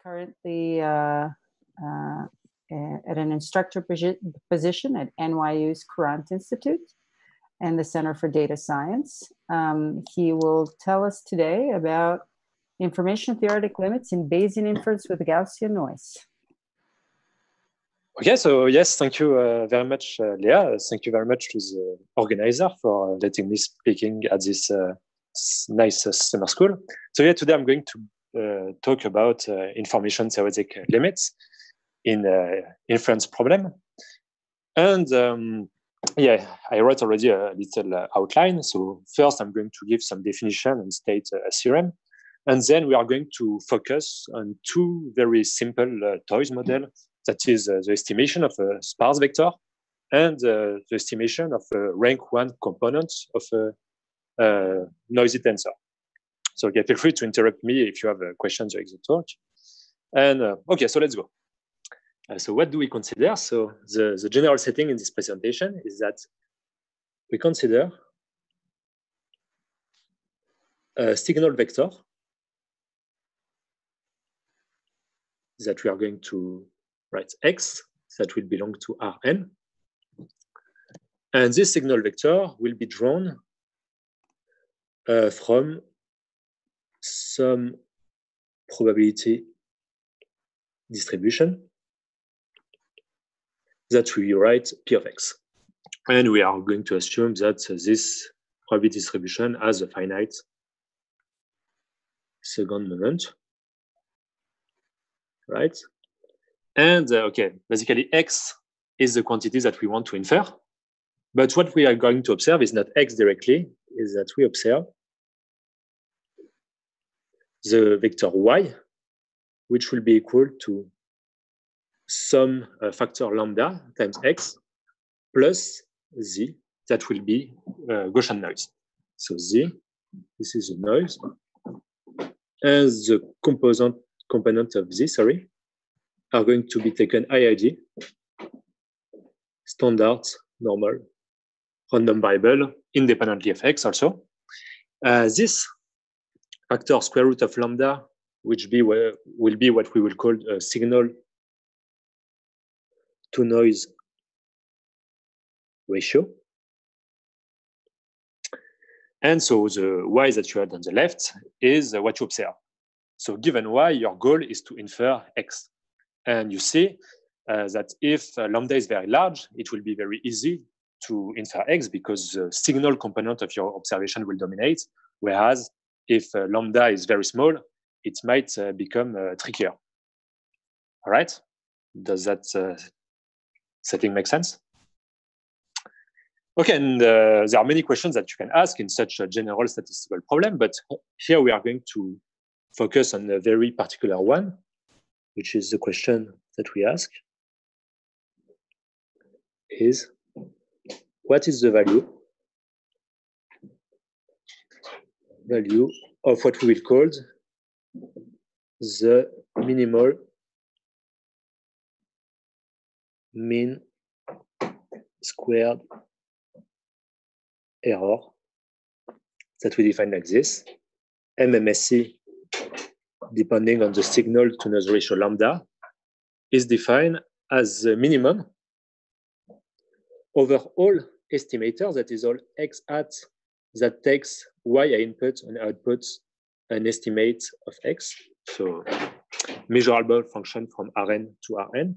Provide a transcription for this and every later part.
currently at an instructor position at NYU's Courant Institute and the Center for Data Science. He will tell us today about information theoretic limits in Bayesian inference with Gaussian noise. Okay, so yes, thank you very much, Leah. Thank you very much to the organizer for letting me speaking at this nice summer school. So yeah, today I'm going to talk about information theoretic limits in inference problem. And yeah, I wrote already a little outline. So first I'm going to give some definition and state a theorem. And then we are going to focus on two very simple toys model. That is the estimation of a sparse vector and the estimation of a rank 1 component of a noisy tensor. So yeah, feel free to interrupt me if you have questions during the talk. And okay, so let's go. So what do we consider? So the general setting in this presentation is that we consider a signal vector that we are going to write X that will belong to Rn. And this signal vector will be drawn from some probability distribution that we write P of X. And we are going to assume that this probability distribution has a finite second moment, right? And okay, basically X is the quantity that we want to infer. But what we are going to observe is not X directly, is that we observe the vector Y, which will be equal to some factor lambda times X plus Z, that will be Gaussian noise. So Z, this is the noise, and the component of Z, sorry, are going to be taken IID, standard, normal, random variable, independently of X also. This factor square root of lambda, which will be what we will call a signal to noise ratio. And so the Y that you had on the left is what you observe. So given Y, your goal is to infer X. And you see that if lambda is very large, it will be very easy to infer X because the signal component of your observation will dominate. Whereas if lambda is very small, it might become trickier. All right? Does that setting make sense? Okay, and there are many questions that you can ask in such a general statistical problem, but here we are going to focus on a very particular one, which is the question that we ask is, what is the value of what we will call the minimal mean squared error that we define like this, MMSE, depending on the signal to noise ratio lambda, is defined as the minimum over all estimators, that is all X hat that takes Y input and outputs an estimate of X. So measurable function from Rn to Rn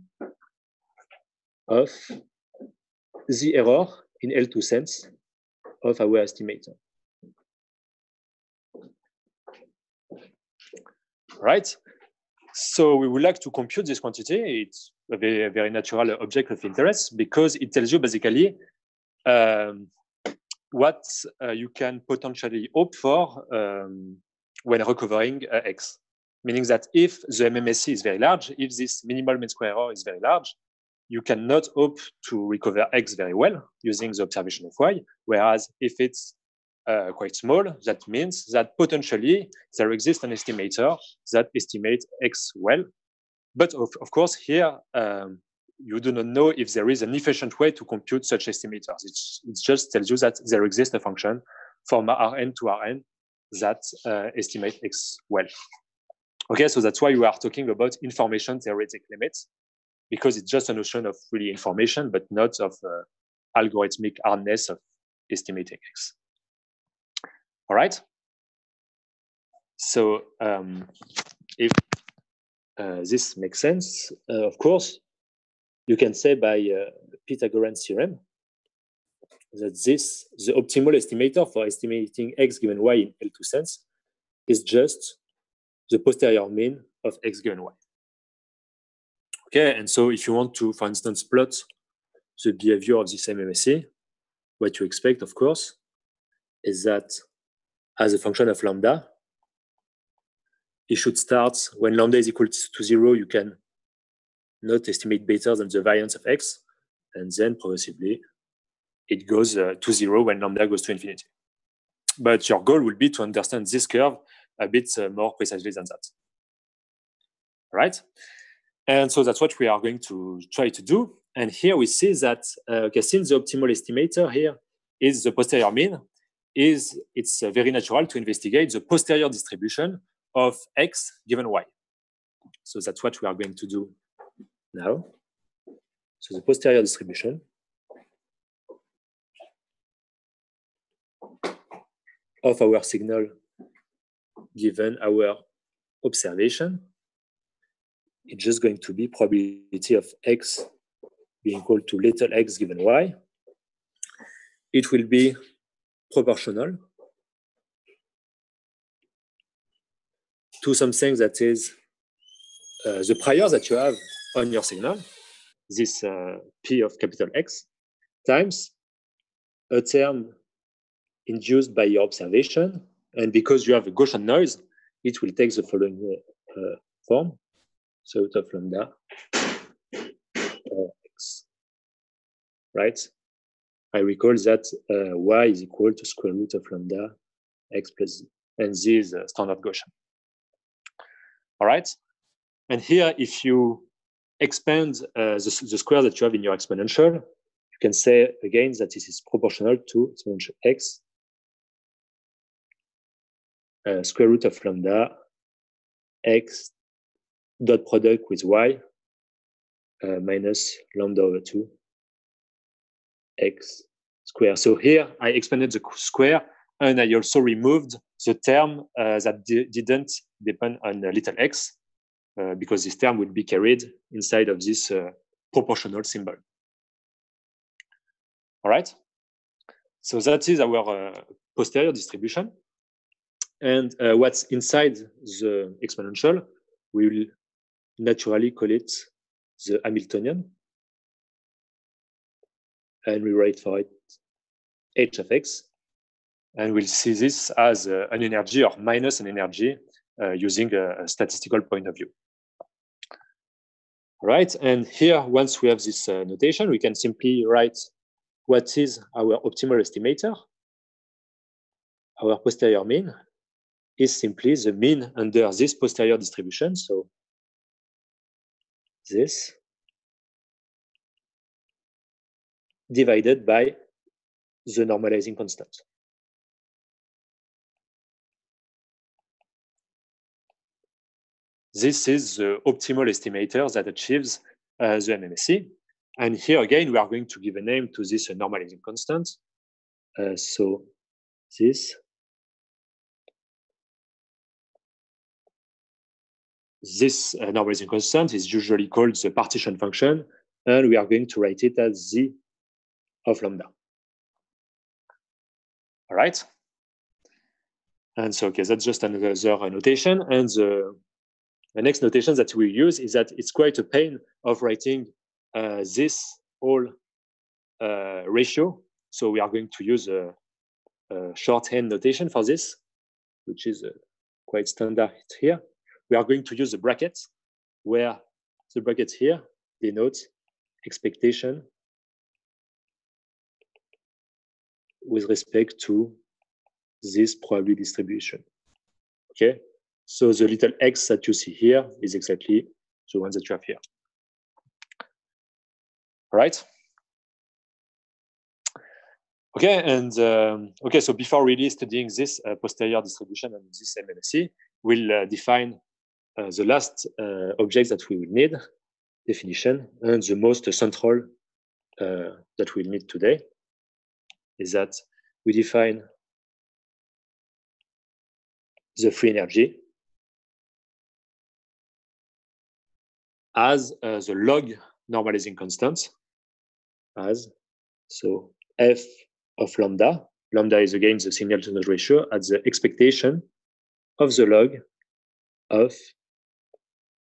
of the error in L2 sense of our estimator. Right? So we would like to compute this quantity. It's a very, very natural object of interest because it tells you basically what you can potentially hope for when recovering X. Meaning that if the MMSE is very large, if this minimal mean square error is very large, you cannot hope to recover X very well using the observation of Y. Whereas if it's quite small, that means that potentially there exists an estimator that estimates X well. But of course, here, you do not know if there is an efficient way to compute such estimators. It just tells you that there exists a function from Rn to Rn that estimate X well. Okay, so that's why we are talking about information theoretic limits, because it's just a notion of really information, but not of algorithmic hardness of estimating X. All right. So if this makes sense, of course, you can say by Pythagorean theorem that the optimal estimator for estimating X given Y in L2 sense is just the posterior mean of X given Y. Okay, and so if you want to, for instance, plot the behavior of this MMSE, what you expect, of course, is that as a function of lambda, it should start when lambda is equal to 0, you can not estimate better than the variance of X, and then progressively it goes to 0 when lambda goes to infinity. But your goal will be to understand this curve a bit more precisely than that. All right? And so that's what we are going to try to do. And here we see that, okay, since the optimal estimator here is the posterior mean, it's very natural to investigate the posterior distribution of X given Y. So that's what we are going to do now. So the posterior distribution of our signal given our observation, it's just going to be probability of X being equal to little x given Y. It will be proportional to something that is the prior that you have on your signal, this P of capital X, times a term induced by your observation. And because you have a Gaussian noise, it will take the following form. So out of lambda X, right? I recall that Y is equal to square root of lambda X plus Z. And Z is a standard Gaussian. All right. And here, if you expand the square that you have in your exponential, you can say again that this is proportional to exponential X square root of lambda X dot product with Y minus lambda over 2 X square. So here I expanded the square and I also removed the term that didn't depend on little x because this term would be carried inside of this proportional symbol. All right. So that is our posterior distribution. And what's inside the exponential, we will naturally call it the Hamiltonian. And we write for it h of x. And we'll see this as an energy or minus an energy using a statistical point of view. All right, and here, once we have this notation, we can simply write what is our optimal estimator. Our posterior mean is simply the mean under this posterior distribution. So this divided by the normalizing constant. This is the optimal estimator that achieves the MMSE. And here again, we are going to give a name to this normalizing constant. So this normalizing constant is usually called the partition function, and we are going to write it as Z of lambda. All right. And so, okay, that's just another notation. And the next notation that we use is that it's quite a pain of writing this whole ratio. So we are going to use a shorthand notation for this, which is quite standard here. We are going to use the brackets, where the brackets here denote expectation with respect to this probability distribution. Okay, so the little x that you see here is exactly the one that you have here. All right. Okay, and okay, so before really studying this posterior distribution and this MMSE, we'll define the last object that we will need, definition, and the most central that we'll need today is that we define the free energy as the log normalizing constant, as so f of lambda. Lambda is again the signal to noise ratio at the expectation of the log of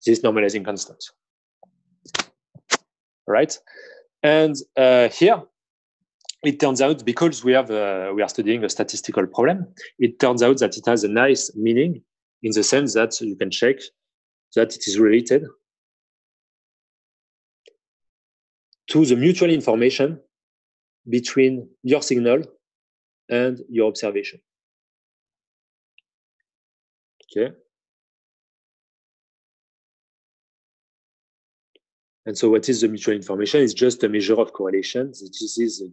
this normalizing constant. Right? And here, it turns out, because we are studying a statistical problem, it turns out that it has a nice meaning in the sense that you can check that it is related to the mutual information between your signal and your observation. Okay. And so what is the mutual information? It's just a measure of correlation. This is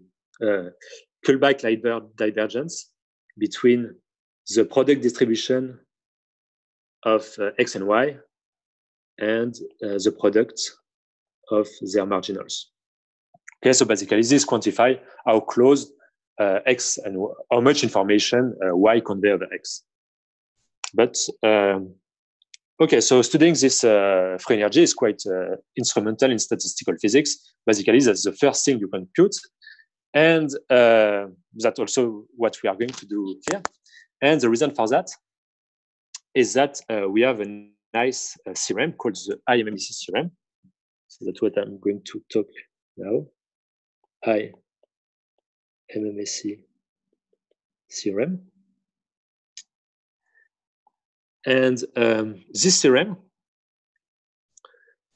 Kullback-Leibler divergence between the product distribution of X and Y and the product of their marginals. Okay, so basically this quantify how close X and how much information Y convey over X. But okay, so studying this free energy is quite instrumental in statistical physics. Basically, that's the first thing you compute. And that's also what we are going to do here. And the reason for that is that we have a nice theorem called the IMMC theorem. So that's what I'm going to talk now. IMMC theorem. And this theorem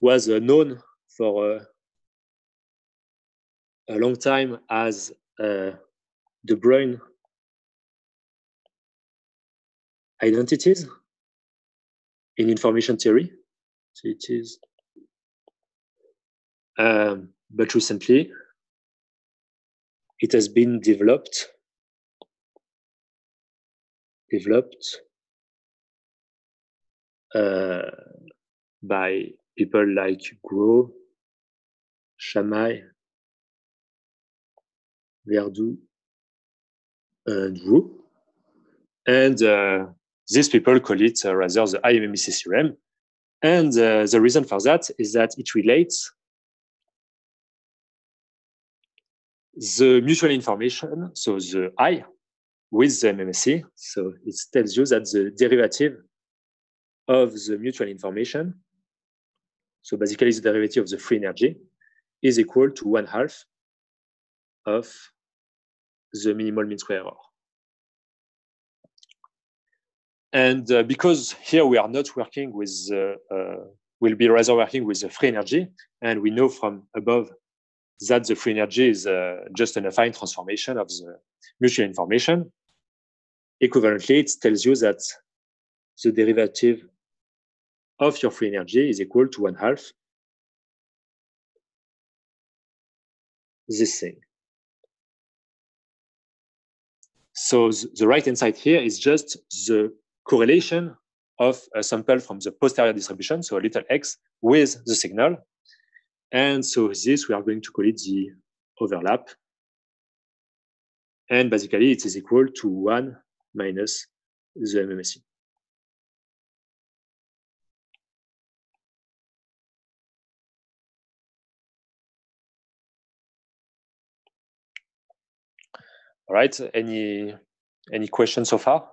was known for a long time as De Broglie identities in information theory. So it is, but recently it has been developed by people like Gros, Chamaille, Verdoux, and Wu. And these people call it rather the IMMC theorem. And the reason for that is that it relates the mutual information, so the I, with the MMSE. So it tells you that the derivative of the mutual information, so basically the derivative of the free energy, is equal to 1/2 of the minimal mean square error. And because here we are not working with, we'll be rather working with the free energy, and we know from above that the free energy is just an affine transformation of the mutual information. Equivalently, it tells you that the derivative of your free energy is equal to 1/2 this thing. So the right-hand side here is just the correlation of a sample from the posterior distribution, so a little x, with the signal. And so this, we are going to call it the overlap. And basically, it is equal to 1 minus the MMSE. All right, any questions so far?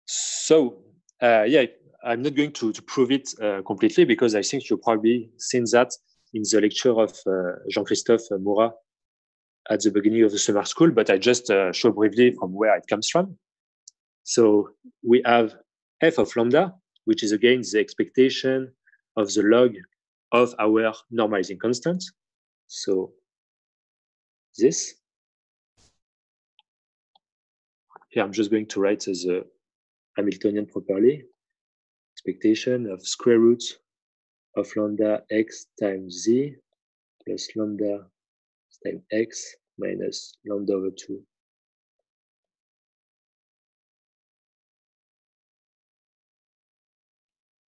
So, yeah, I'm not going to prove it completely because I think you've probably seen that in the lecture of Jean-Christophe Morat at the beginning of the summer school, but I just show briefly from where it comes from. So we have f of lambda, which is again the expectation of the log of our normalizing constant. So this. Here I'm just going to write the Hamiltonian properly. Expectation of square root of lambda x times z plus lambda times x minus lambda over 2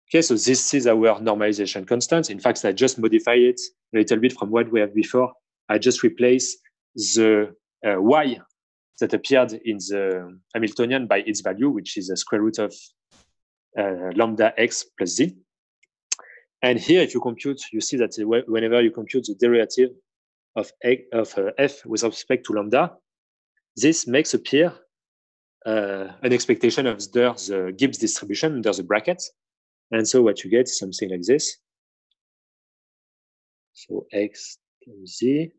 Okay, so this is our normalization constant. In fact, I just modify it a little bit from what we have before. I just replace the y that appeared in the Hamiltonian by its value, which is the square root of lambda x plus z. And here, if you compute, you see that whenever you compute the derivative of f with respect to lambda, this makes appear an expectation of the Gibbs distribution under the brackets. And so what you get is something like this. So x times z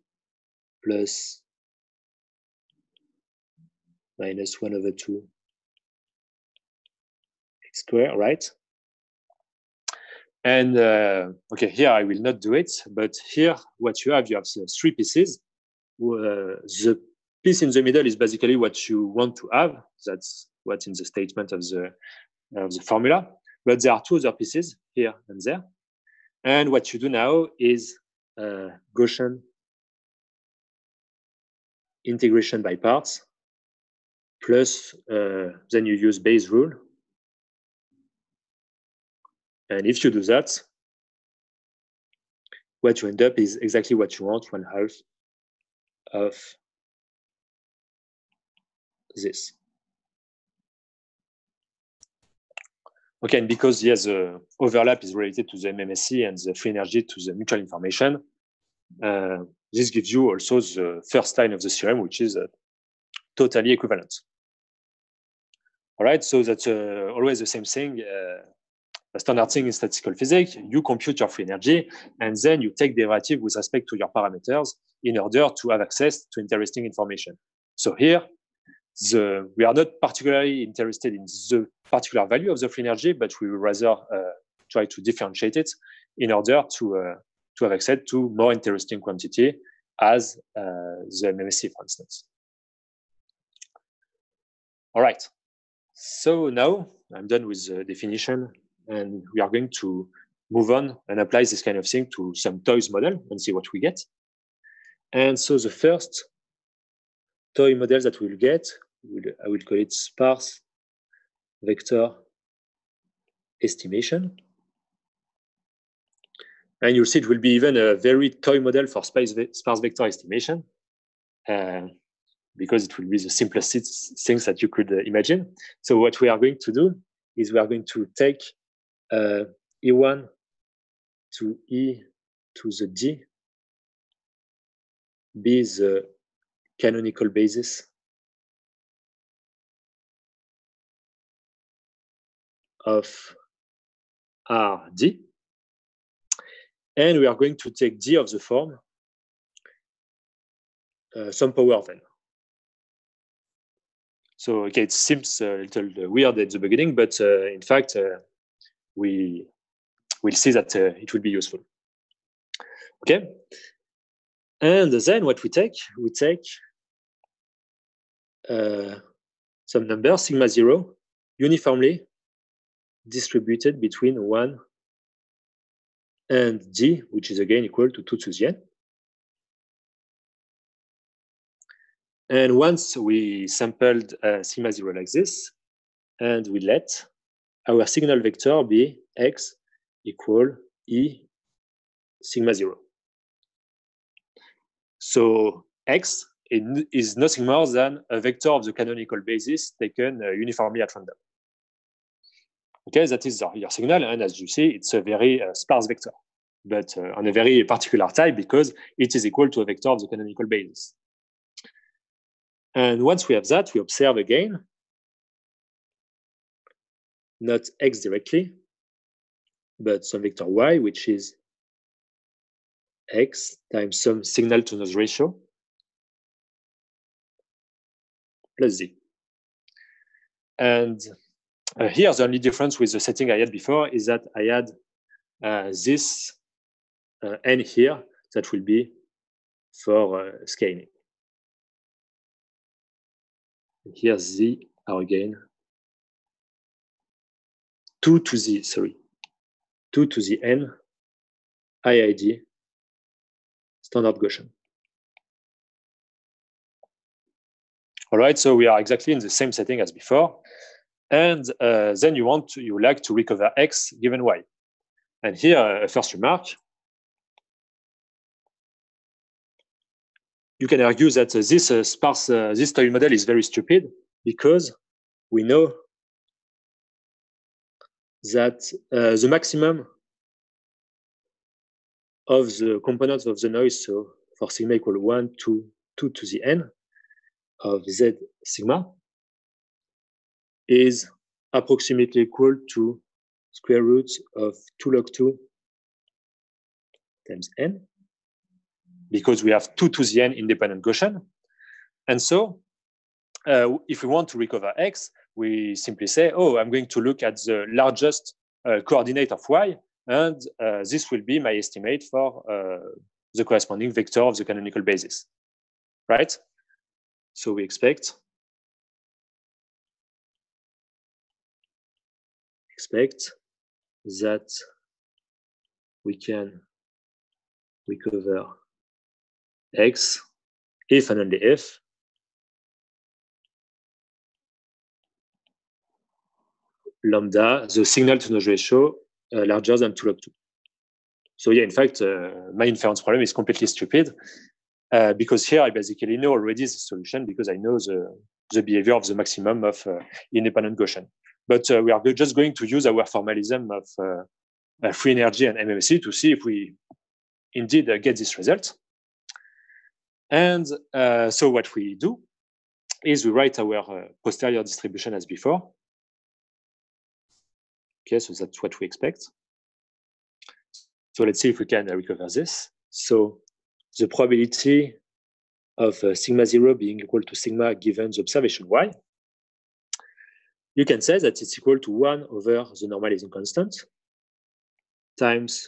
plus minus 1 over 2 x squared, right? And okay, here I will not do it, but here what you have the 3 pieces. The piece in the middle is basically what you want to have. That's what's in the statement of the formula. But there are 2 other pieces here and there. And what you do now is Gaussian integration by parts, plus then you use Bayes' rule. And if you do that, what you end up is exactly what you want, 1/2 of this. Okay, and because yes, the overlap is related to the MMSE and the free energy to the mutual information, this gives you also the first line of the theorem, which is totally equivalent. All right, so that's always the same thing. A standard thing in statistical physics, you compute your free energy, and then you take derivative with respect to your parameters in order to have access to interesting information. So here, we are not particularly interested in the particular value of the free energy, but we will rather try to differentiate it in order to have access to more interesting quantity as the MMSE, for instance. All right. So now I'm done with the definition, and we are going to move on and apply this kind of thing to some toys model and see what we get. And so the first toy model that we'll get, I will call it sparse vector estimation. And you'll see it will be even a very toy model for sparse vector estimation, because it will be the simplest things that you could imagine. So what we are going to do is we are going to take E1 to E to the D be the canonical basis of RD. And we are going to take D of the form some power then. So okay, it seems a little weird at the beginning, but in fact, we will see that it will be useful. Okay, and then what we take some number sigma 0 uniformly distributed between 1 and D, which is again equal to 2 to the n. And once we sampled sigma 0 like this, and we let our signal vector be x equal E sigma 0. So x is nothing more than a vector of the canonical basis taken uniformly at random. Okay, that is your signal, and as you see, it's a very sparse vector, but on a very particular type because it is equal to a vector of the canonical basis. And once we have that, we observe again, not x directly, but some vector y, which is x times some signal to noise ratio plus z. And here, the only difference with the setting I had before is that I had this n here that will be for scaling. Here, z are again 2 to the n IID standard Gaussian. All right, so we are exactly in the same setting as before. And then you like to recover X given Y. And here, a first remark. You can argue that this sparse, this Tail model is very stupid because we know that the maximum of the components of the noise, so for sigma equal 1 to 2 to the n of z sigma, is approximately equal to square root of 2 log 2 times n, because we have 2 to the n independent Gaussian. And so if we want to recover X, we simply say, oh, I'm going to look at the largest coordinate of Y, and this will be my estimate for the corresponding vector of the canonical basis, right? So we expect that we can recover X if and only if lambda, the signal to noise ratio, larger than 2 log 2. So yeah, in fact, my inference problem is completely stupid because here I basically know already the solution because I know the behavior of the maximum of independent Gaussian. But we are just going to use our formalism of free energy and MMC to see if we indeed get this result. And so what we do is we write our posterior distribution as before. Okay, so that's what we expect. So let's see if we can recover this. So the probability of sigma 0 being equal to sigma given the observation y, you can say that it's equal to 1 over the normalizing constant times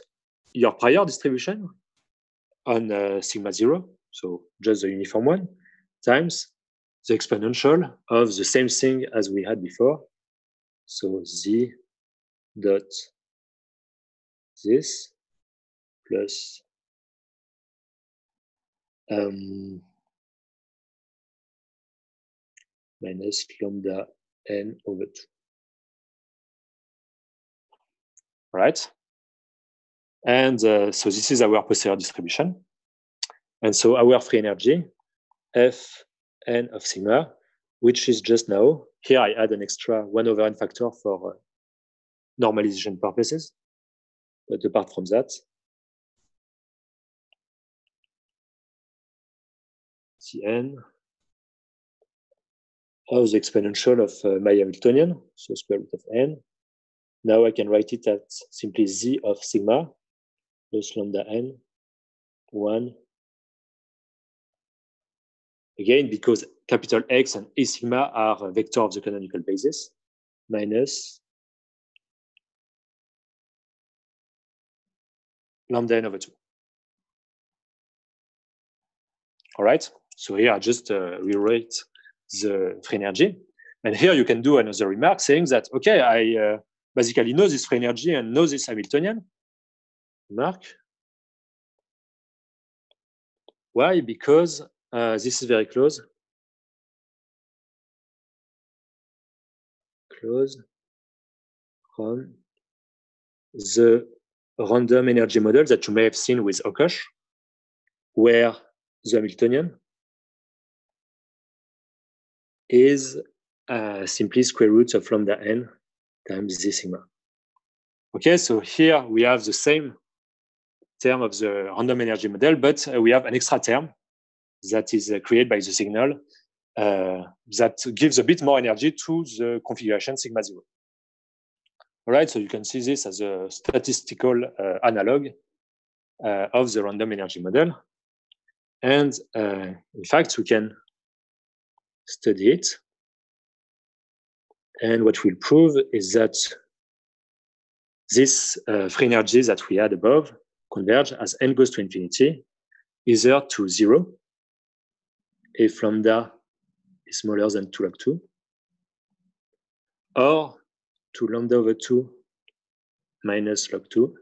your prior distribution on sigma 0, so just the uniform one, times the exponential of the same thing as we had before. So z dot this plus minus lambda n over 2. Right? And so this is our posterior distribution. And so our free energy, f n of sigma, which is just now, here I add an extra 1 over n factor for normalization purposes. But apart from that, the n of the exponential of my Hamiltonian, so square root of n. Now I can write it as simply z of sigma plus lambda n, 1. Again, because capital X and A sigma are a vector of the canonical basis, minus lambda n over 2. All right, so here I just rewrite the free energy. And here you can do another remark saying that, okay, I basically know this free energy and know this Hamiltonian. Remark. Why? Because this is very close. Close from the random energy model that you may have seen with Okosh, where the Hamiltonian is simply square root of lambda n times z sigma. Okay, so here we have the same term of the random energy model, but we have an extra term that is created by the signal that gives a bit more energy to the configuration sigma 0. All right, so you can see this as a statistical analog of the random energy model. And in fact, we can study it. And what we'll prove is that this free energy that we had above converge as n goes to infinity, either to 0 if lambda is smaller than 2 log 2, or to lambda over 2 minus log 2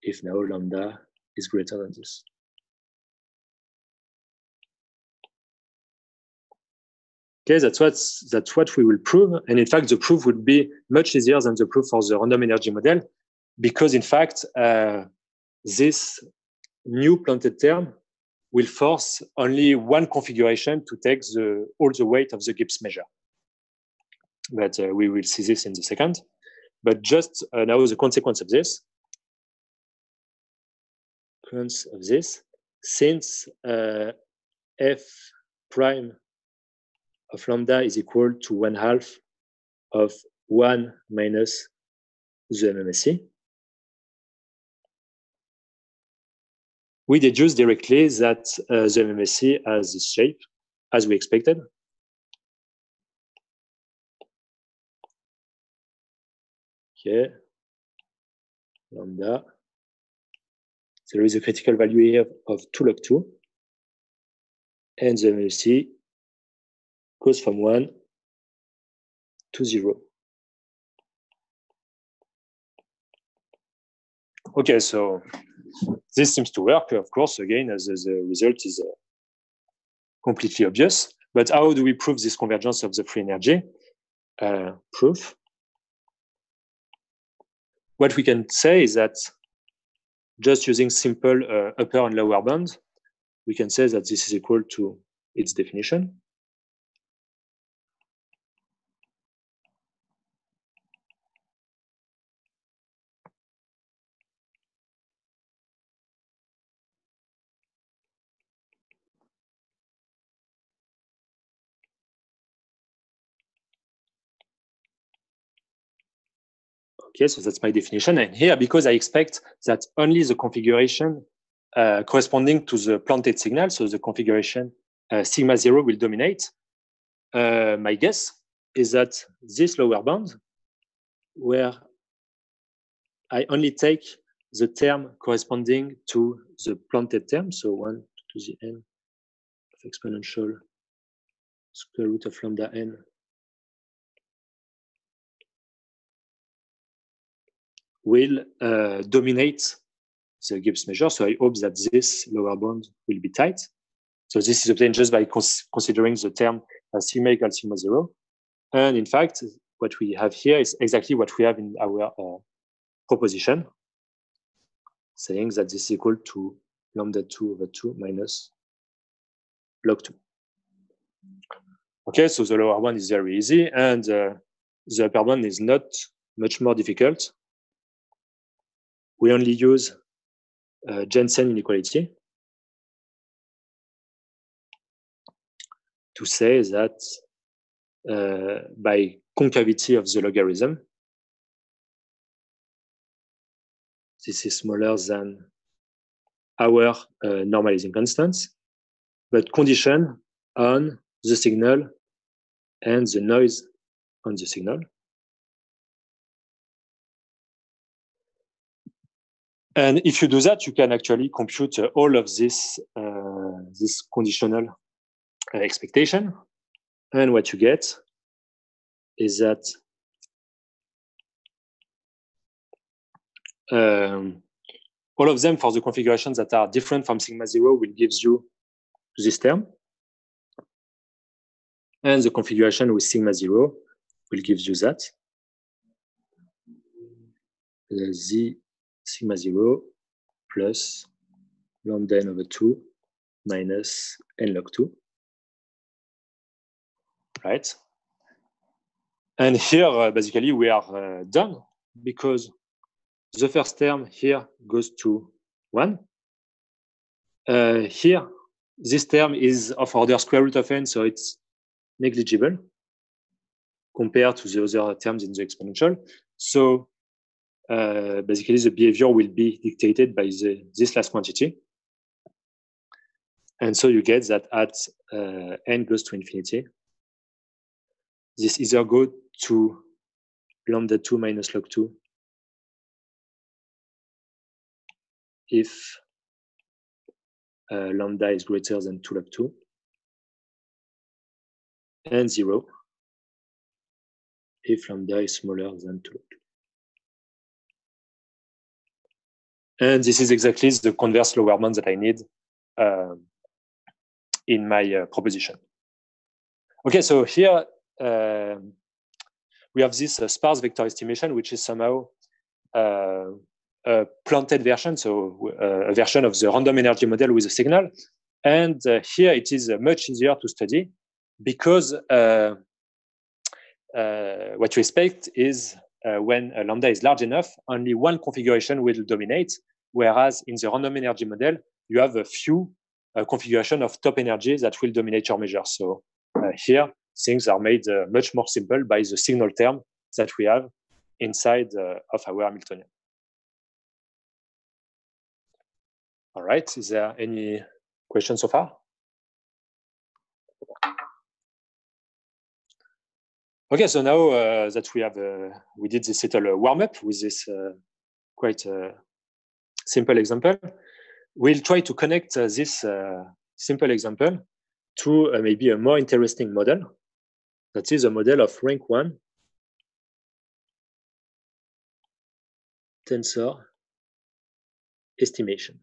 if now lambda is greater than this. Okay, that's what we will prove. And in fact, the proof would be much easier than the proof for the random energy model, because in fact, this new planted term will force only one configuration to take all the weight of the Gibbs measure. But we will see this in a second. But just now the consequence of this, since f prime of lambda is equal to 1/2 of 1 minus the MMSE, we deduce directly that the MMSE has this shape, as we expected. Okay, lambda. There is a critical value here of 2 log 2, and the MMSE goes from 1 to 0. Okay, so this seems to work, of course, again, as the result is completely obvious. But how do we prove this convergence of the free energy? Proof. What we can say is that just using simple upper and lower bound, we can say that this is equal to its definition. Okay, so that's my definition. And here, because I expect that only the configuration corresponding to the planted signal, so the configuration sigma 0 will dominate, my guess is that this lower bound, where I only take the term corresponding to the planted term, so 1 to the n of exponential square root of lambda n will dominate the Gibbs measure. So I hope that this lower bound will be tight. So this is obtained just by considering the term sigma equals sigma 0. And in fact, what we have here is exactly what we have in our proposition, saying that this is equal to lambda 2 over 2 minus log 2. Okay, so the lower one is very easy, and the upper one is not much more difficult. We only use Jensen inequality to say that by concavity of the logarithm, this is smaller than our normalizing constants, but condition on the signal and the noise on the signal. And if you do that, you can actually compute all of this conditional expectation. And what you get is that all of them, for the configurations that are different from sigma 0, will give you this term. And the configuration with sigma 0 will give you that. Z sigma 0 plus lambda n over 2 minus n log 2. Right? And here, basically, we are done, because the first term here goes to 1. Here, this term is of order square root of n, so it's negligible compared to the other terms in the exponential. So basically, the behavior will be dictated by this last quantity. And so you get that at n goes to infinity, this either go to lambda 2 minus log 2 if lambda is greater than 2 log 2, and 0 if lambda is smaller than 2 log 2. And this is exactly the converse lower bound that I need in my proposition. Okay, so here we have this sparse vector estimation, which is somehow a planted version, so a version of the random energy model with a signal. And here it is much easier to study because what you expect is when a lambda is large enough, only one configuration will dominate, whereas in the random energy model, you have a few configuration of top energies that will dominate your measure. So here, things are made much more simple by the signal term that we have inside of our Hamiltonian. All right, is there any questions so far? Okay, so now that we have, we did this little warm-up with this quite simple example, we'll try to connect this simple example to maybe a more interesting model. That is a model of rank 1 tensor estimation.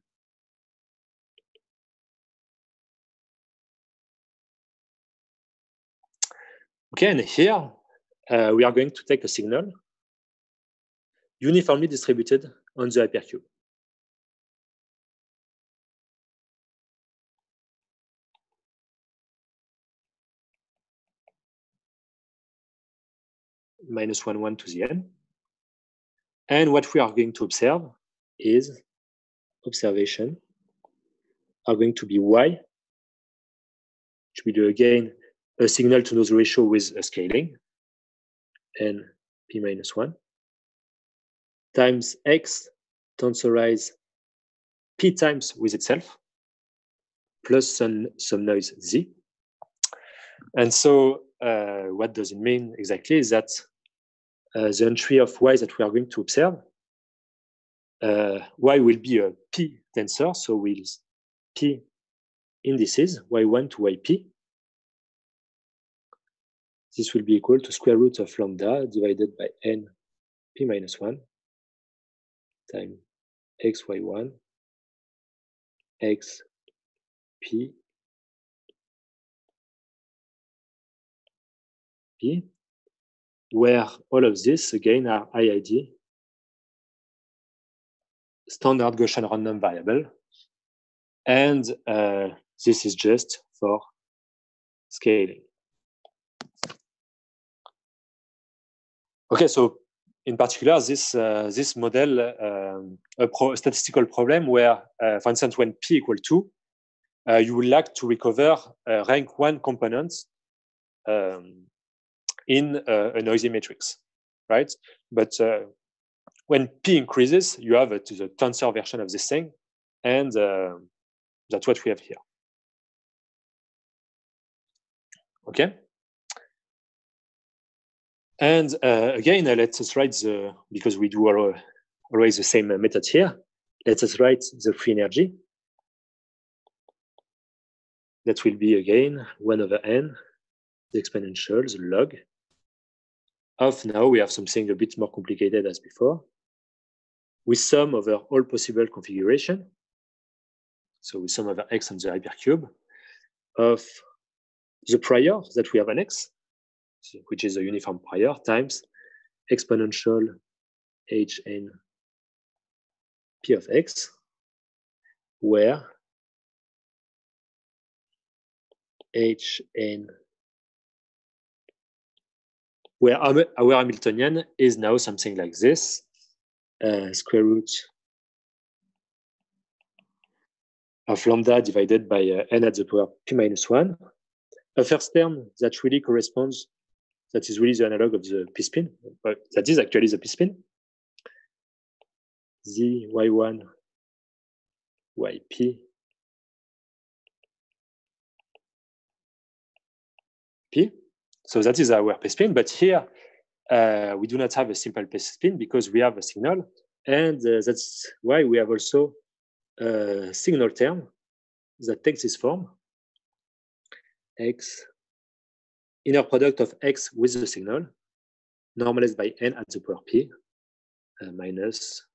Okay, and here we are going to take a signal uniformly distributed on the hypercube. Minus 1, 1 to the n. And what we are going to observe is observation are going to be y, which will do again a signal to noise ratio with a scaling, n p minus 1, times x tensorize p times with itself, plus some noise z. And so what does it mean exactly is that the entry of y that we are going to observe, y will be a p tensor, so we'll p indices, y1 to yp. This will be equal to square root of lambda divided by n p minus 1 times xy1 x p p, where all of this again are IID, standard Gaussian random variable, and this is just for scaling. Okay, so in particular, this model a statistical problem where, for instance, when p equal 2, you would like to recover rank 1 components in a noisy matrix, right? But when p increases, you have the tensor version of this thing, and that's what we have here. Okay. And again, let us write because we do always the same method here. Let us write the free energy. That will be again 1 over n, the exponential, the log of, now we have something a bit more complicated as before, with sum over all possible configuration. So we sum over x on the hypercube of the prior that we have an x, which is a uniform prior, times exponential hn p of x, where hn, where our Hamiltonian is now something like this, square root of lambda divided by n at the power p minus 1, a first term that really corresponds, that is really the analog of the p spin, but that is actually the p spin, z y1 yp p. So that is our p spin, but here we do not have a simple p spin because we have a signal, and that's why we have also a signal term that takes this form, x, inner product of x with the signal, normalized by n at the power p, minus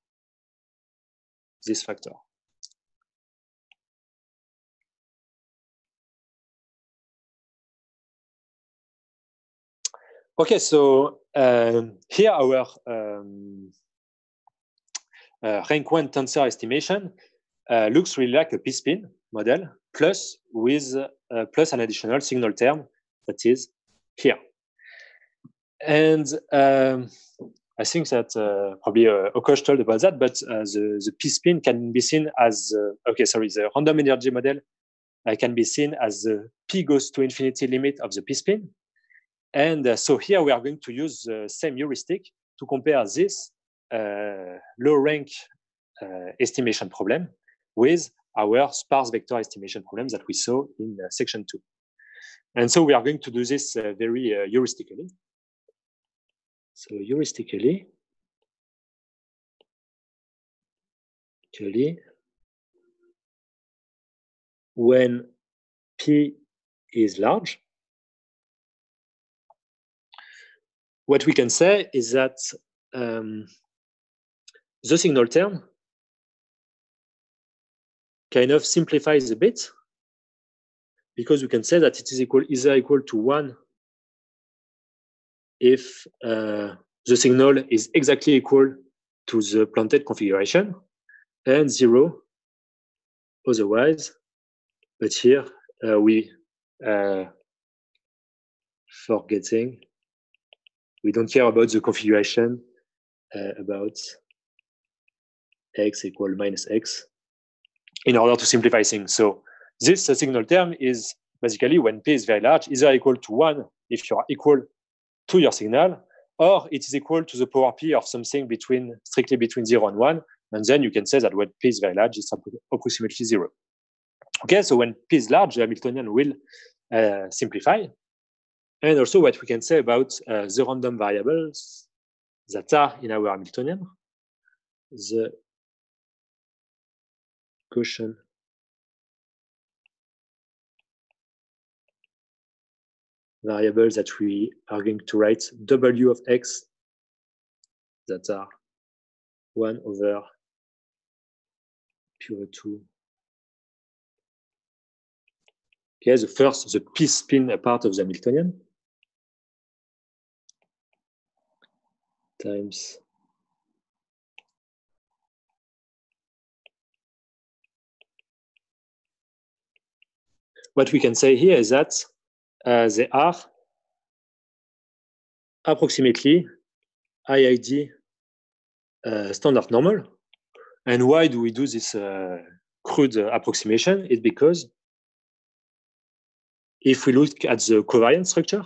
this factor. Okay, so here our rank 1 tensor estimation looks really like a p-spin model plus with plus an additional signal term that is here. And I think that probably Okosh told about that, but the p-spin can be seen as, the random energy model can be seen as the p goes to infinity limit of the p-spin. And so here we are going to use the same heuristic to compare this low rank estimation problem with our sparse vector estimation problem that we saw in section 2. And so we are going to do this very heuristically. So heuristically, when P is large, what we can say is that the signal term kind of simplifies a bit, because we can say that it is either equal to 1 if the signal is exactly equal to the planted configuration, and 0 otherwise. But here we forgetting, we don't care about the configuration about x equal minus x in order to simplify things. So this signal term is basically when P is very large, either equal to 1 if you are equal to your signal, or it is equal to the power P of something strictly between 0 and 1. And then you can say that when P is very large, it's approximately 0. Okay, so when P is large, the Hamiltonian will simplify. And also what we can say about the random variables that are in our Hamiltonian, the Gaussian variables that we are going to write W of x that are 1 over pure 2. Okay, the p-spin part of the Hamiltonian times what we can say here is that they are approximately IID standard normal. And why do we do this crude approximation? It's because if we look at the covariance structure,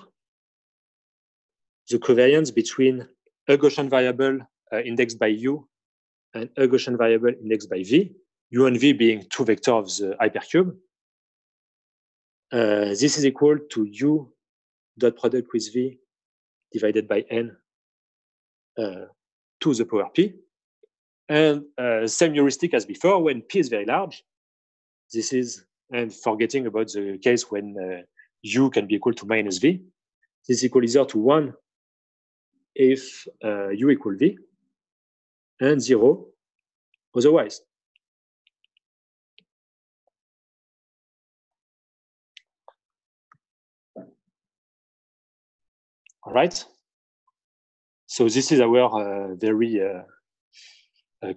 the covariance between a Gaussian variable indexed by U and a Gaussian variable indexed by V, U and V being two vectors of the hypercube, this is equal to U dot product with V divided by N to the power P. And same heuristic as before, when P is very large, this is, and forgetting about the case when U can be equal to minus V, this is equal either to 1 if U equal V, and 0 otherwise. All right. So this is our very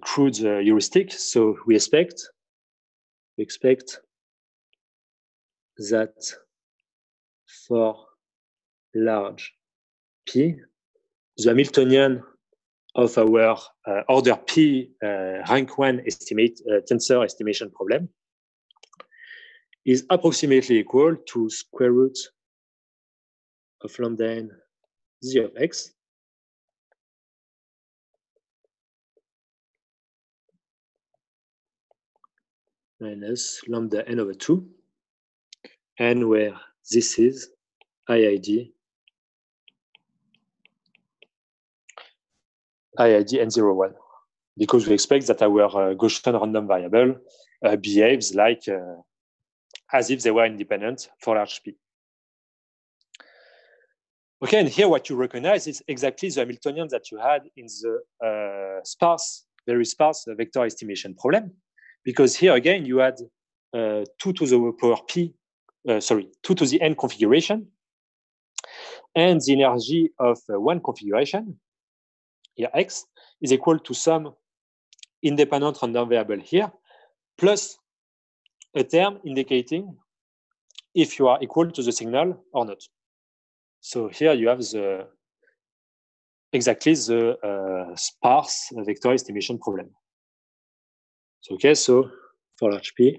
crude heuristic. So we expect that for large P, the Hamiltonian of our order P rank 1 tensor estimation problem is approximately equal to square root of lambda n z of x minus lambda n over 2, and where this is IID n01, because we expect that our Gaussian random variable behaves like as if they were independent for large P. Okay, and here what you recognize is exactly the Hamiltonian that you had in the very sparse vector estimation problem, because here again you had 2 to the power P, 2 to the n configuration, and the energy of one configuration, here X, is equal to some independent random variable here, plus a term indicating if you are equal to the signal or not. So here you have exactly the sparse vector estimation problem. So, okay, so for large P,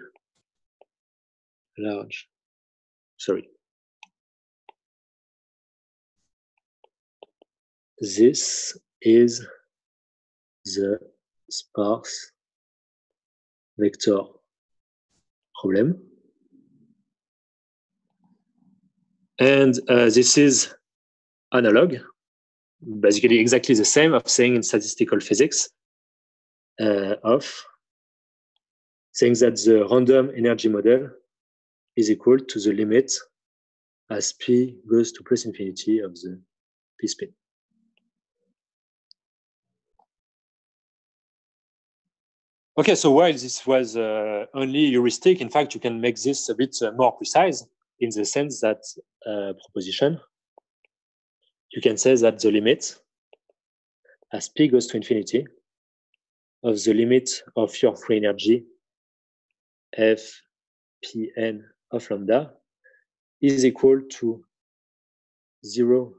this is the sparse vector problem. And this is analog, basically exactly the same of saying in statistical physics of saying that the random energy model is equal to the limit as P goes to plus infinity of the P spin. Okay, so while this was only heuristic, in fact, you can make this a bit more precise in the sense that proposition, you can say that the limit as P goes to infinity of the limit of your free energy F Pn of lambda is equal to 0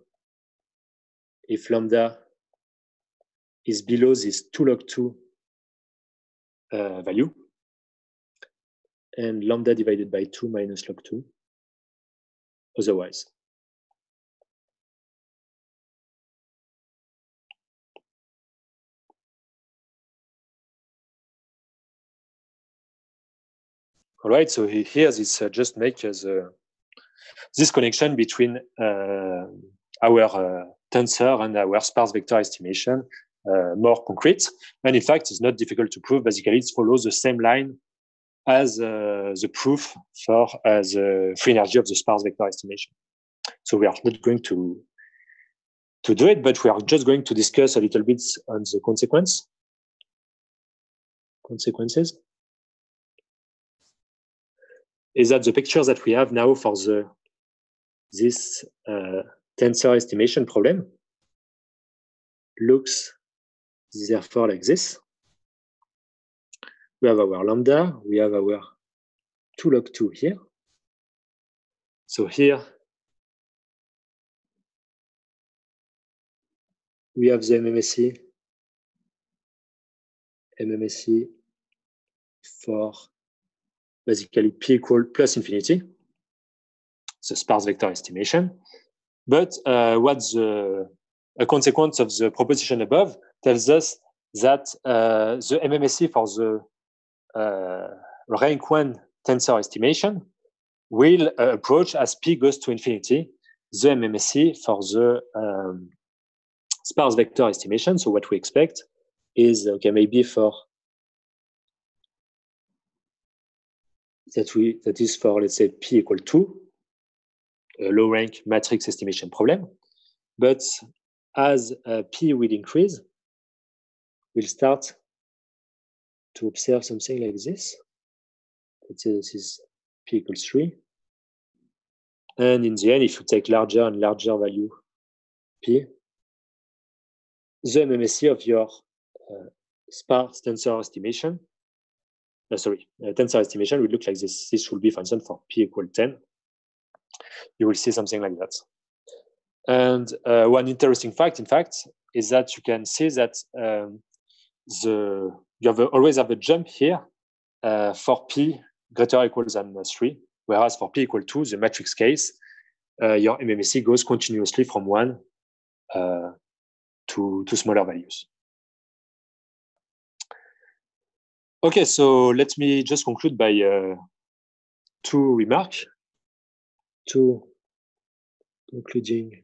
if lambda is below this 2 log 2 value, and lambda divided by 2 minus log 2 otherwise. All right, so here this just makes this connection between our tensor and our sparse vector estimation more concrete. And in fact, it's not difficult to prove. Basically, it follows the same line as the proof for the free energy of the sparse vector estimation. So we are not going to do it, but we are just going to discuss a little bit on the consequences. Is that the picture that we have now for this tensor estimation problem looks therefore like this. We have our lambda, we have our 2 log 2 here. So here we have the MMSE for basically P equal plus infinity, the sparse vector estimation. But what's a consequence of the proposition above tells us that the MMSE for the rank 1 tensor estimation will approach as P goes to infinity the MMSE for the sparse vector estimation. So what we expect is, okay, maybe for that is for, let's say, P equal 2, a low rank matrix estimation problem. But as P will increase, we'll start to observe something like this. Let's say this is P equals 3. And in the end, if you take larger and larger value P, the MMSE of your sparse tensor estimation, tensor estimation will look like this. This will be, for instance, for P equal 10. You will see something like that. And one interesting fact, in fact, is that you can see that you always have a jump here for P greater or equal than 3, whereas for P equal 2, the matrix case, your MMSE goes continuously from 1 to smaller values. Okay, so let me just conclude by two concluding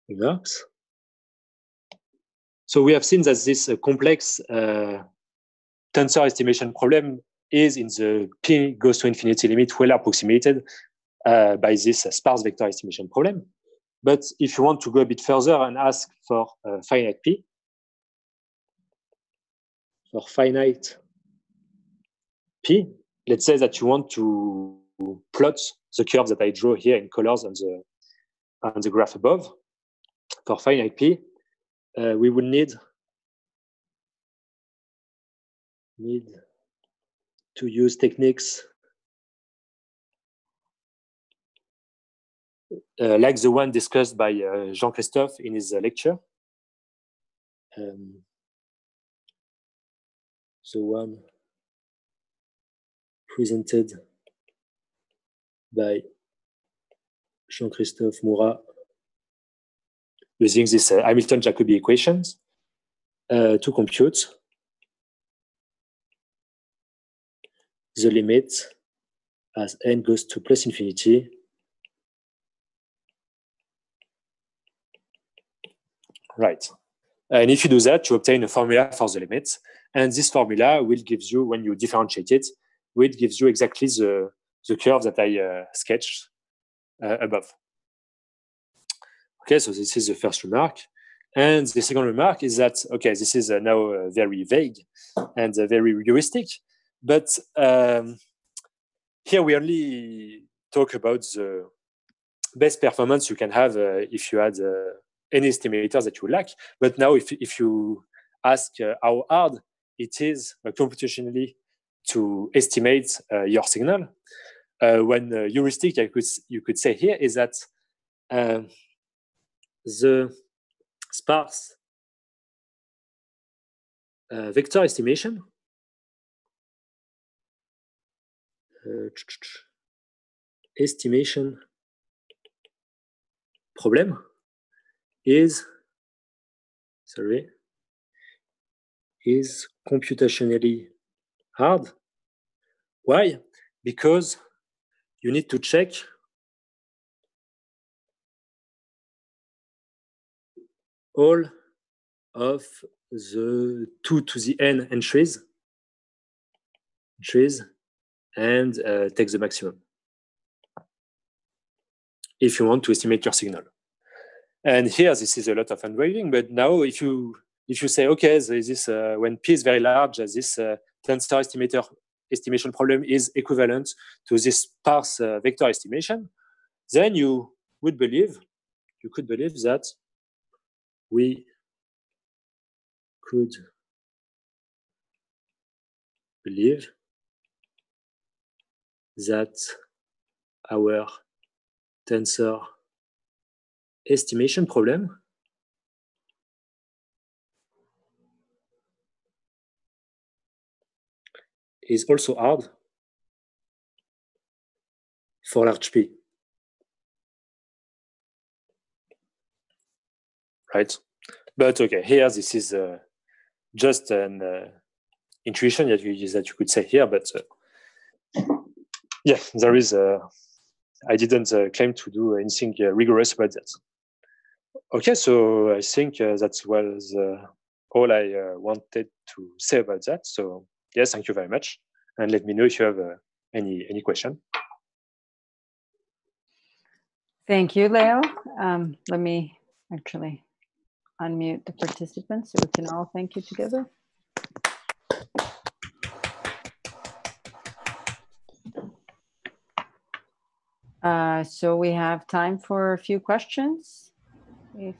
remarks. So we have seen that this complex tensor estimation problem is in the P goes to infinity limit well approximated by this sparse vector estimation problem. But if you want to go a bit further and ask for finite P, for finite P, let's say that you want to plot the curve that I draw here in colors on on the graph above, for finite P, we would need to use techniques like the one discussed by Jean-Christophe in his lecture. The one presented by Jean-Christophe Murat using these Hamilton-Jacobi equations to compute the limit as n goes to plus infinity right. And if you do that, you obtain a formula for the limit. And this formula will give you, when you differentiate it, will give you exactly the curve that I sketched above. Okay, so this is the first remark. And the second remark is that, okay, this is now very vague and very heuristic, but here we only talk about the best performance you can have if you had any estimators that you like. But now if you ask how hard it is computationally to estimate your signal, one heuristic you could say here is that the sparse vector estimation problem is computationally hard. Why? Because you need to check all of the 2 to the n entries and take the maximum if you want to estimate your signal. And here, this is a lot of hand-waving, but now if you say, okay, this when P is very large, this tensor estimation problem is equivalent to this sparse vector estimation, then you could believe that we could believe that our tensor estimation problem is also hard for large P. Right? But okay, here this is just an intuition that you could say here, but yeah, there is I didn't claim to do anything rigorous about that. Okay, so I think that was all I wanted to say about that. So yes, thank you very much, and let me know if you have any question. Thank you, Leo. Let me actually unmute the participants so we can all thank you together. So we have time for a few questions. If